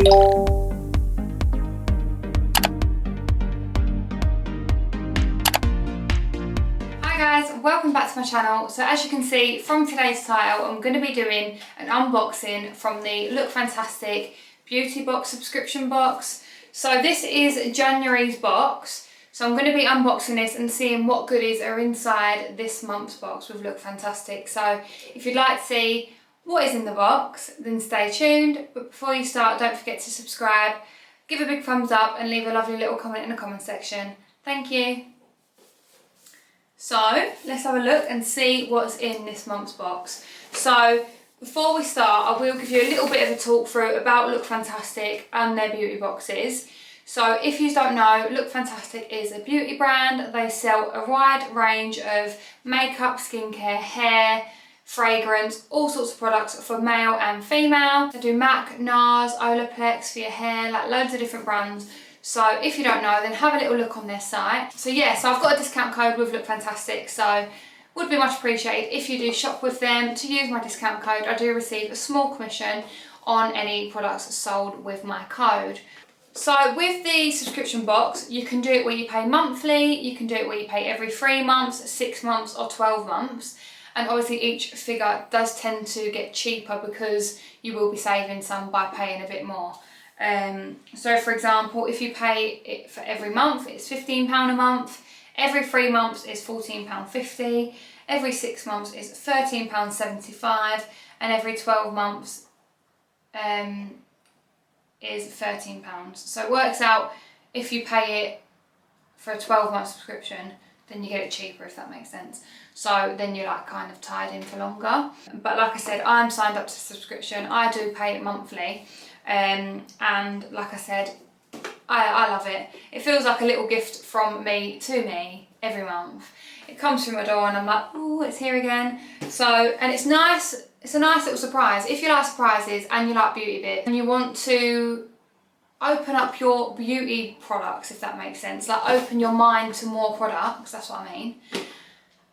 Hi guys, welcome back to my channel. So as you can see from today's title, I'm going to be doing an unboxing from the Look Fantastic beauty box subscription box. So this is January's box. So I'm going to be unboxing this and seeing what goodies are inside this month's box with Look Fantastic. So if you'd like to see what is in the box, then stay tuned. But before you start, don't forget to subscribe, give a big thumbs up and leave a lovely little comment in the comment section. Thank you. So let's have a look and see what's in this month's box. So before we start, I will give you a little bit of a talk through about Look Fantastic and their beauty boxes. So if you don't know, Look Fantastic is a beauty brand. They sell a wide range of makeup, skincare, hair, fragrance, all sorts of products for male and female. They do MAC, NARS, Olaplex for your hair, like loads of different brands. So if you don't know, then have a little look on their site. So yeah, so I've got a discount code with Look Fantastic, so would be much appreciated if you do shop with them to use my discount code. I do receive a small commission on any products sold with my code. So with the subscription box, you can do it where you pay monthly, you can do it where you pay every 3 months, 6 months or 12 months. And obviously each figure does tend to get cheaper because you will be saving some by paying a bit more. So for example, if you pay it for every month, it's £15 a month. Every 3 months is £14.50. Every 6 months is £13.75. And every 12 months is £13. So it works out, if you pay it for a 12-month subscription, then you get it cheaper, if that makes sense. So then you're like kind of tied in for longer. But like I said, I'm signed up to subscription. I do pay it monthly. And like I said, I love it. It feels like a little gift from me to me every month. It comes through my door and I'm like, ooh, it's here again. So, and it's nice. It's a nice little surprise. If you like surprises and you like beauty bits and you want to open up your beauty products, if that makes sense, like open your mind to more products, that's what I mean,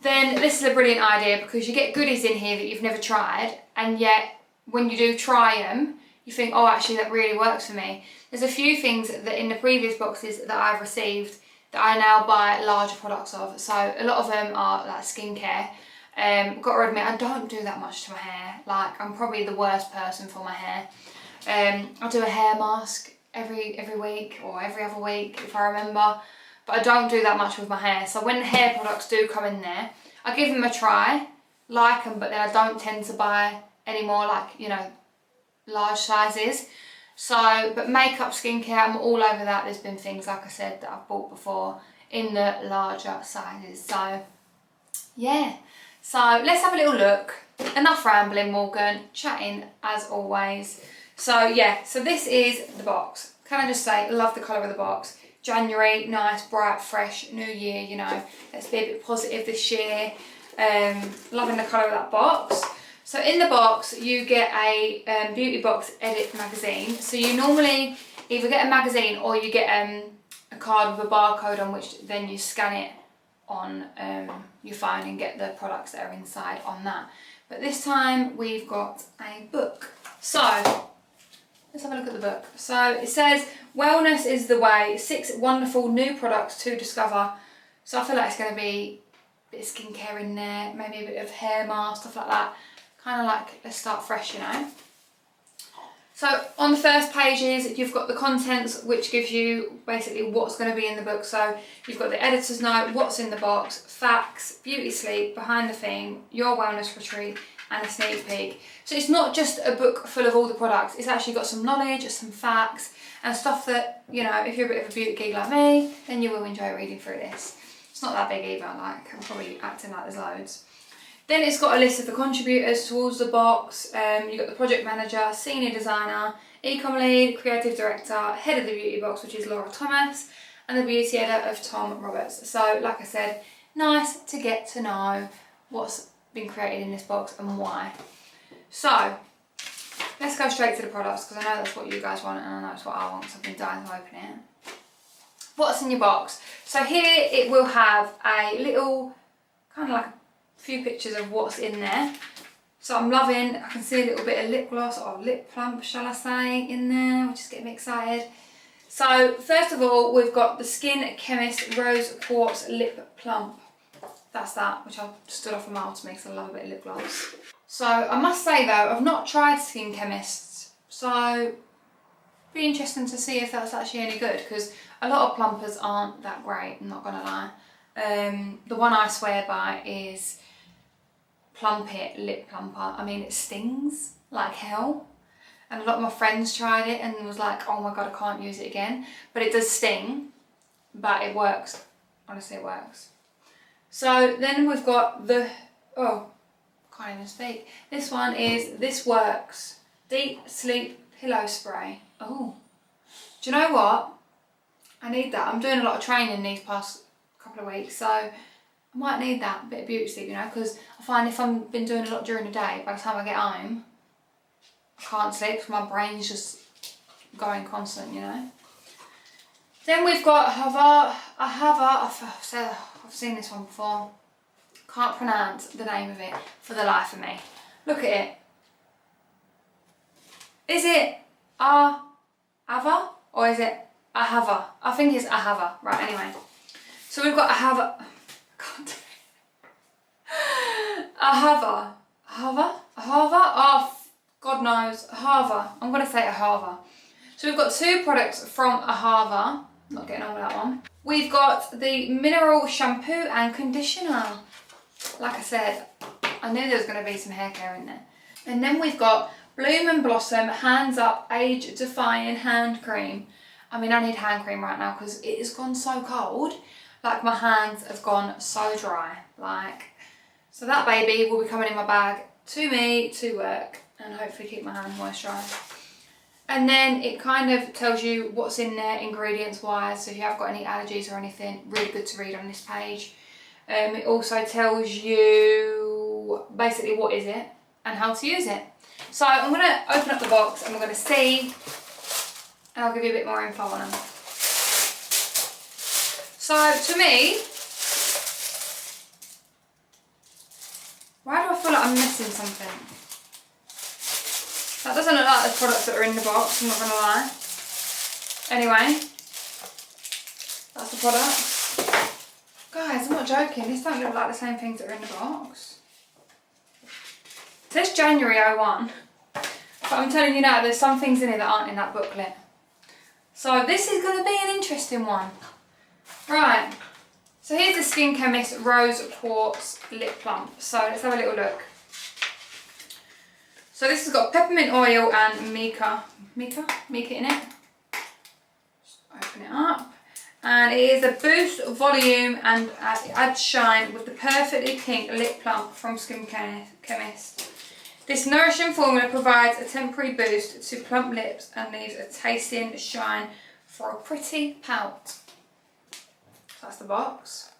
then this is a brilliant idea because you get goodies in here that you've never tried, and yet when you do try them, you think, oh, actually that really works for me. There's a few things that in the previous boxes that I've received that I now buy larger products of. So a lot of them are like skincare. Got to admit, I don't do that much to my hair. Like, I'm probably the worst person for my hair. I do a hair mask every week or every other week if I remember, but I don't do that much with my hair. So when the hair products do come in there, I give them a try, like them, but then I don't tend to buy any more, like, you know, large sizes. So, but makeup, skincare, I'm all over that. There's been things, like I said, that I've bought before in the larger sizes. So yeah, so let's have a little look. Enough rambling, Morgan, chatting as always. So yeah, so this is the box. Can I just say, I love the colour of the box. January, nice, bright, fresh, new year, you know, let's be a bit positive this year. Loving the colour of that box. So in the box, you get a Beauty Box Edit magazine. So you normally either get a magazine or you get a card with a barcode on which then you scan it on your phone and get the products that are inside on that. But this time we've got a book. So let's have a look at the book. So it says, wellness is the way, 6 wonderful new products to discover. So I feel like it's going to be a bit of skincare in there, maybe a bit of hair mask, stuff like that. Kind of like, let's start fresh, you know. So on the first pages, you've got the contents, which gives you basically what's going to be in the book. So you've got the editor's note, what's in the box, facts, beauty sleep, behind the theme, your wellness retreat, and a sneak peek. So it's not just a book full of all the products, it's actually got some knowledge, some facts, and stuff that, you know, if you're a bit of a beauty geek like me, then you will enjoy reading through this. It's not that big either, like, I'm probably acting like there's loads. Then it's got a list of the contributors towards the box. You've got the project manager, senior designer, e-com lead, creative director, head of the beauty box, which is Laura Thomas, and the beauty editor of Tom Roberts. So like I said, nice to get to know what's been created in this box and why. So let's go straight to the products because I know that's what you guys want and I know that's what I want because I've been dying to open it. What's in your box? So here it will have a little kind of like a few pictures of what's in there. So I'm loving, I can see a little bit of lip gloss or lip plump, shall I say, in there, which is getting me excited. So first of all, we've got the Chemist Rose Quartz Lip Plump. That's that, which I've stood off a mile to me because I love a bit of lip gloss. So I must say though, I've not tried Chemist, so be interesting to see if that's actually any good, because a lot of plumpers aren't that great, I'm not gonna lie. The one I swear by is Plump It Lip Plumper. I mean, it stings like hell. And a lot of my friends tried it and was like, oh my god, I can't use it again. But it does sting, but it works. Honestly, it works. So then we've got the, oh, can't even speak. This one is This Works Deep Sleep Pillow Spray. Oh, do you know what? I need that. I'm doing a lot of training these past couple of weeks, so I might need that, a bit of beauty sleep, you know, because I find if I've been doing a lot during the day, by the time I get home, I can't sleep because my brain's just going constant, you know. Then we've got I've seen this one before. Can't pronounce the name of it for the life of me. Look at it. Is it Ahava or is it Ahava? I think it's Ahava. Right, anyway. So we've got Ahava. Ahava. Oh, God knows. Ahava. I'm going to say Ahava. So we've got two products from Ahava. Not getting on with that one. We've got the mineral shampoo and conditioner. Like I said, I knew there was going to be some hair care in there. And then we've got Bloom and Blossom Hands Up Age Defying Hand Cream. I mean, I need hand cream right now because it has gone so cold. Like, my hands have gone so dry. Like, so that baby will be coming in my bag to me to work and hopefully keep my hands moisturised. And then it kind of tells you what's in there ingredients wise, so if you have got any allergies or anything, really good to read on this page. It also tells you basically what is it and how to use it. So I'm going to open up the box and we're going to see, and I'll give you a bit more info on them. So to me, why do I feel like I'm missing something? That doesn't look like the products that are in the box, I'm not going to lie. Anyway, that's the product. Guys, I'm not joking, these don't look like the same things that are in the box. It says January 01, but I'm telling you now, there's some things in here that aren't in that booklet. So this is going to be an interesting one. Right, so here's the Chemist Rose Quartz Lip Plump. So let's have a little look. So this has got peppermint oil and mica in it. Just open it up. And it is a boost volume and adds shine with the perfectly pink lip plump from Chemist. This nourishing formula provides a temporary boost to plump lips and leaves a tasting shine for a pretty pout. So that's the box.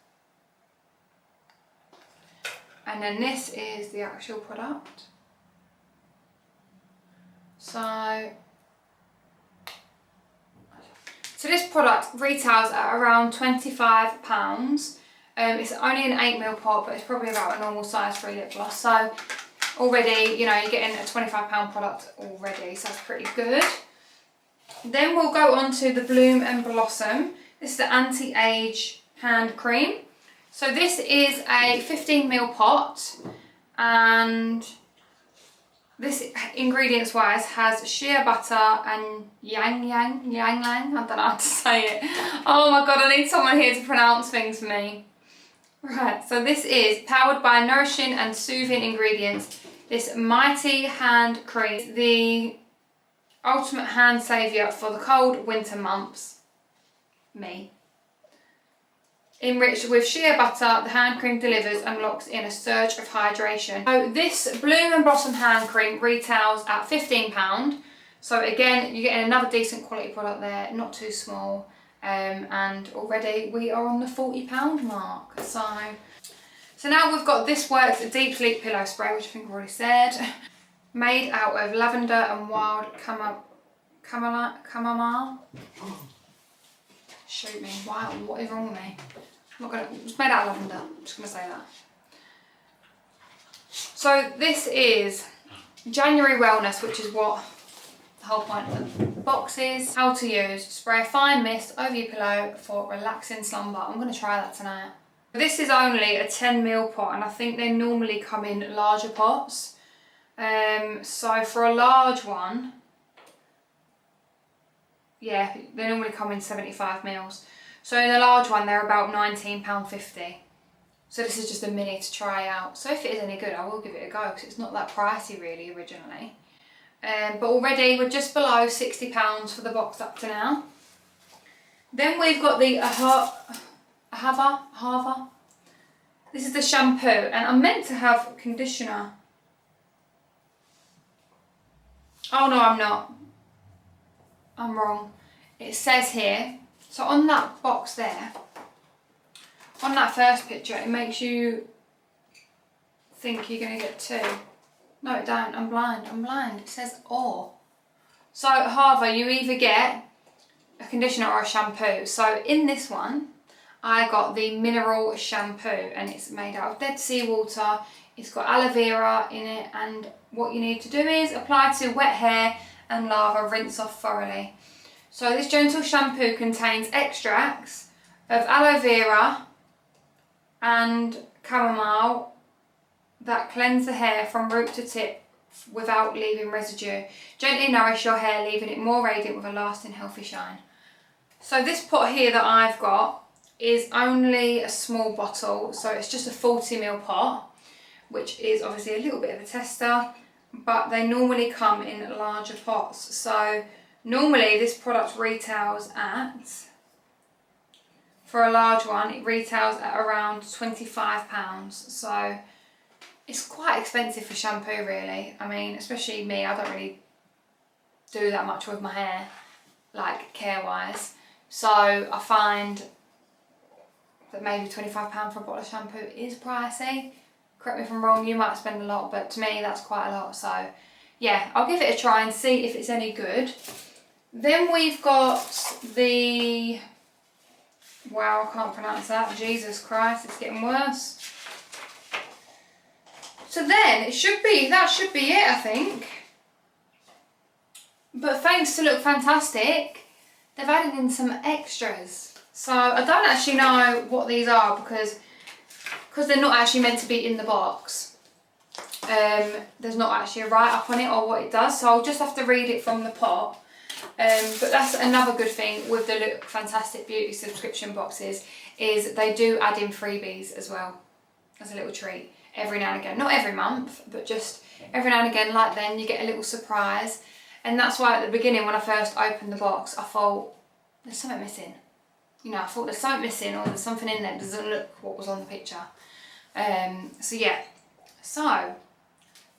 And then this is the actual product. So this product retails at around £25. It's only an 8ml pot, but it's probably about a normal size for a lip gloss. So already, you know, you're getting a £25 product already, so that's pretty good. Then we'll go on to the Bloom and Blossom. This is the anti-age hand cream. So this is a 15ml pot, and this, ingredients wise, has shea butter and ylang, I don't know how to say it. Oh my god, I need someone here to pronounce things for me. Right, so this is powered by nourishing and soothing ingredients. This mighty hand cream, the ultimate hand saviour for the cold winter months. Me. Enriched with shea butter, the hand cream delivers and locks in a surge of hydration. So this Bloom and Blossom hand cream retails at £15. So again, you're getting another decent quality product there, not too small. And already we are on the £40 mark. So now we've got This Works Deep Sleep Pillow Spray, which I think I've already said. Made out of lavender and wild chamomile. Shoot me, wow, what is wrong with me? It's made out of lavender, I'm just going to say that. So this is January Wellness, which is what the whole point of the box is. How to use. Spray a fine mist over your pillow for relaxing slumber. I'm going to try that tonight. This is only a 10ml pot, and I think they normally come in larger pots. So for a large one, yeah, they normally come in 75ml. So in a large one, they're about £19.50. So this is just a mini to try out. So if it is any good, I will give it a go, because it's not that pricey really originally. But already we're just below £60 for the box up to now. Then we've got the Ahava. This is the shampoo, and I'm meant to have conditioner. Oh no, I'm not. I'm wrong. It says here, so on that box there, on that first picture, it makes you think you're going to get two. No, it don't. I'm blind. It says or. So, Harvey, you either get a conditioner or a shampoo. So, in this one, I got the mineral shampoo, and it's made out of dead sea water. It's got aloe vera in it, and what you need to do is apply to wet hair and lather, rinse off thoroughly. So, this gentle shampoo contains extracts of aloe vera and chamomile that cleanse the hair from root to tip without leaving residue. Gently nourish your hair, leaving it more radiant with a lasting healthy shine. So this pot here that I've got is only a small bottle, so it's just a 40ml pot, which is obviously a little bit of a tester, but they normally come in larger pots. So normally this product retails at, for a large one, it retails at around £25. So it's quite expensive for shampoo really. I mean, especially me, I don't really do that much with my hair, like care wise. So I find that maybe £25 for a bottle of shampoo is pricey. Correct me if I'm wrong, you might spend a lot, but to me that's quite a lot. So yeah, I'll give it a try and see if it's any good. Then we've got the, wow, I can't pronounce that. Jesus Christ, it's getting worse. So then that should be it, I think. But thanks to Look Fantastic, they've added in some extras. So I don't actually know what these are, because they're not actually meant to be in the box. There's not actually a write-up on it or what it does, so I'll just have to read it from the pot. But that's another good thing with the Look Fantastic Beauty subscription boxes, is they do add in freebies as well, as a little treat every now and again. Not every month, but just every now and again, like then you get a little surprise. And that's why at the beginning, when I first opened the box, I thought there's something missing. You know, I thought there's something missing, or there's something in there that doesn't look what was on the picture. So yeah, so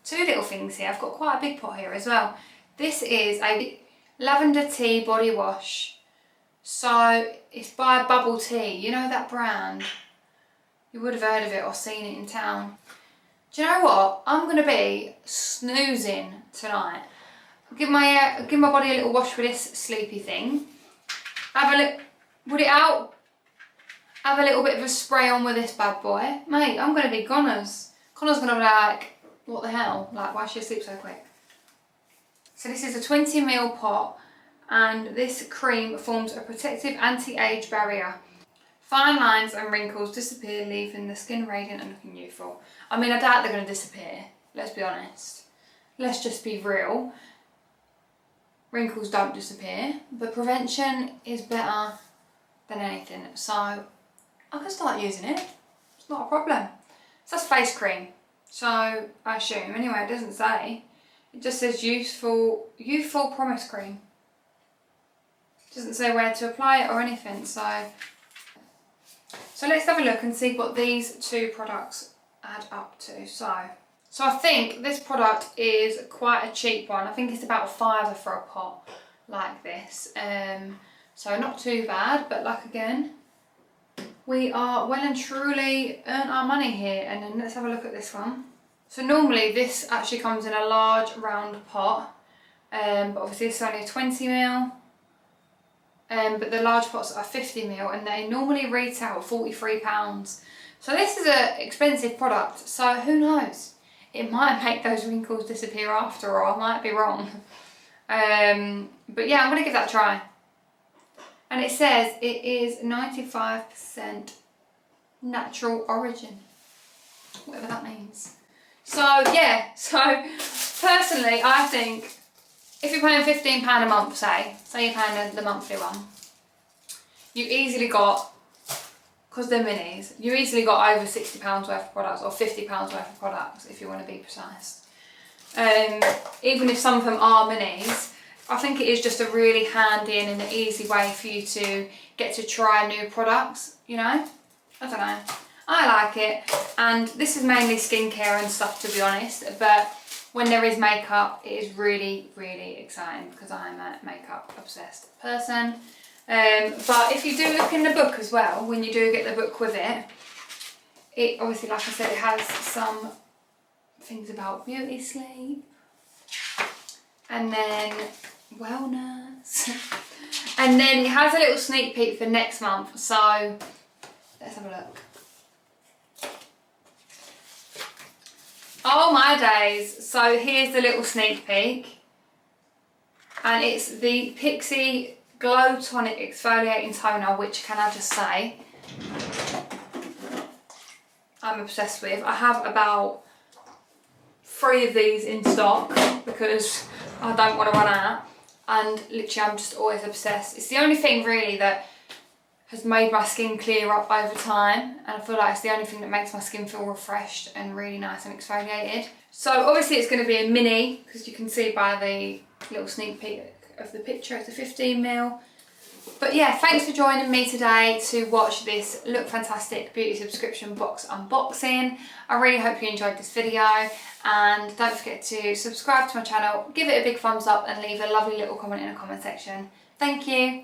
two little things here. I've got quite a big pot here as well. This is a Lavender tea body wash. So it's by Bubble Tea. You know that brand? You would have heard of it or seen it in town. Do you know what? I'm going to be snoozing tonight. Give my body a little wash with this sleepy thing. Have a look. Put it out. Have a little bit of a spray on with this bad boy. Mate, I'm going to be goners. Connor's going to be like, what the hell? Like, why is she asleep so quick? So this is a 20ml pot, and this cream forms a protective anti-age barrier. Fine lines and wrinkles disappear, leaving the skin radiant and looking youthful. I mean, I doubt they're going to disappear. Let's be honest. Let's just be real. Wrinkles don't disappear, but prevention is better than anything. So I can start using it. It's not a problem. So that's face cream. So I assume, anyway, it doesn't say. It just says youthful promise cream. It doesn't say where to apply it or anything. So let's have a look and see what these two products add up to. So I think this product is quite a cheap one. I think it's about £5 for a pot like this. So not too bad, but like again, we are well and truly earned our money here. And then let's have a look at this one. So normally this actually comes in a large round pot, but obviously it's only a 20ml. But the large pots are 50ml, and they normally retail £43. So this is an expensive product, so who knows? it might make those wrinkles disappear after all. I might be wrong. But yeah, I'm going to give that a try. And it says it is 95% natural origin, whatever that means. So yeah, so personally I think if you're paying £15 a month, say you're paying the monthly one, you easily got, because they're minis, you easily got over £60 worth of products, or £50 worth of products if you want to be precise. Even if some of them are minis, I think it is just a really handy and an easy way for you to get to try new products, you know? I don't know. I like it. And this is mainly skincare and stuff, to be honest, but when there is makeup, it is really, really exciting because I'm a makeup obsessed person. But if you do look in the book as well, when you do get the book with it, it obviously, like I said, it has some things about beauty sleep, and then wellness, and then it has a little sneak peek for next month, so let's have a look. Oh my days, so here's the little sneak peek, and it's the Pixie Glow Tonic Exfoliating Toner, which, can I just say, I'm obsessed with. I have about 3 of these in stock because I don't want to run out, and literally I'm just always obsessed. It's the only thing really that has made my skin clear up over time, and I feel like it's the only thing that makes my skin feel refreshed and really nice and exfoliated. So obviously it's going to be a mini, because you can see by the little sneak peek of the picture it's a 15ml. But yeah, thanks for joining me today to watch this Look Fantastic beauty subscription box unboxing. I really hope you enjoyed this video, and don't forget to subscribe to my channel, give it a big thumbs up and leave a lovely little comment in the comment section. Thank you.